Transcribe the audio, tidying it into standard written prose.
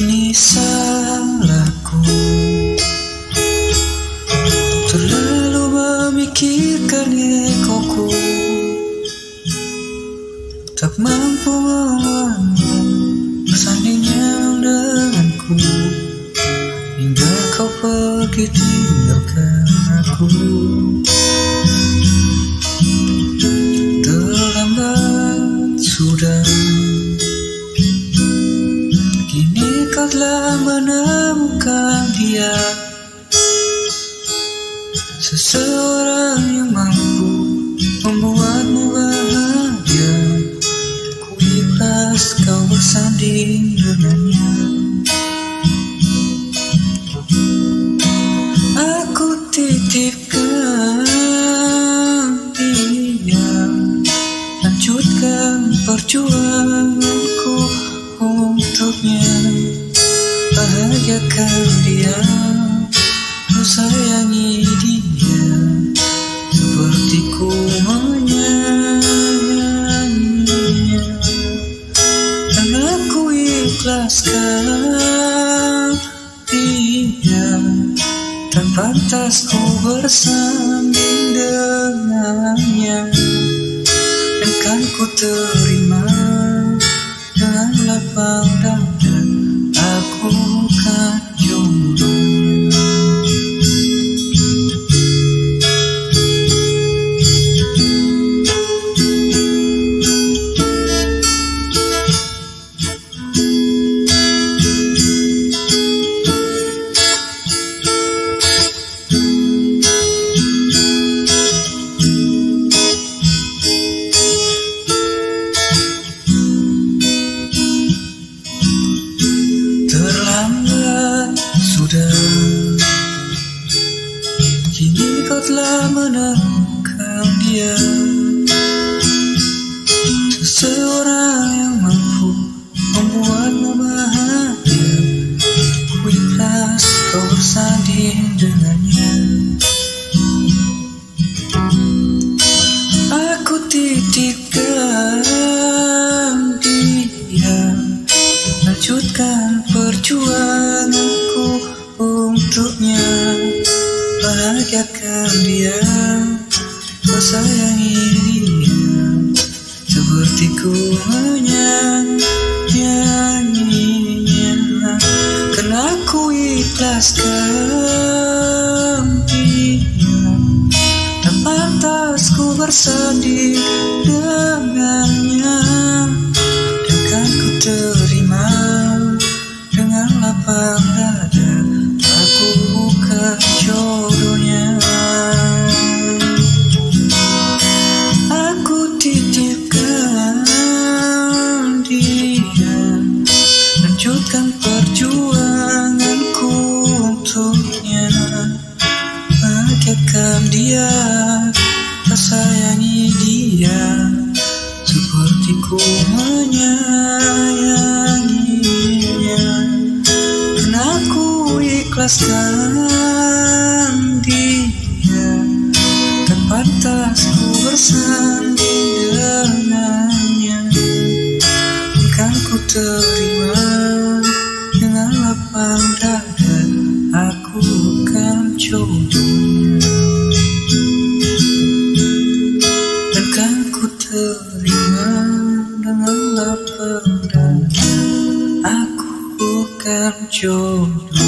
Ini salahku, terlalu memikirkan egoku, tak mampu melawan bersandingnya denganku, hingga kau pergi tinggalkan aku. Terlambat sudah, kau telah menemukan dia, seseorang yang mampu membuatmu bahagia. Ku ikhlas kau bersanding dengannya. Aku titipkan dia, lanjutkan perjuanganku untuknya. Bahagiakan dia, ku sayangi dia, seperti ku menyayanginya. Dan aku ikhlaskan dia, tak pantas ku bersanding dengannya. Dan kan ku terima dengan lapang dada, aku kan jodohnya. Kini kau telah menemukan dia, seseorang yang mampu membuatmu bahagia. Ku ikhlas kau bersanding dengannya. Aku titipkan dia, lanjutkan perjuanganku untuknya. Bahagiakan dia, kau sayangi dia, seperti ku menyayanginya. Karena ku ikhlaskan dia, tak pantas ku bersanding dengannya. Dan kan ku terima dengan lapang dada, aku bukan jodohnya. Aku titipkan dia, lanjutkan perjuanganku untuknya. Bahagiakan dia, kau sayangi dia, seperti ku menyayanginya. Dan aku ikhlaskan dia, tak pantas ku bersanding dengannya. Kan ku terima dengan lapang dada, aku bukan jodohnya. Dan kan ku terima dengan lapang dada, aku bukan jodoh.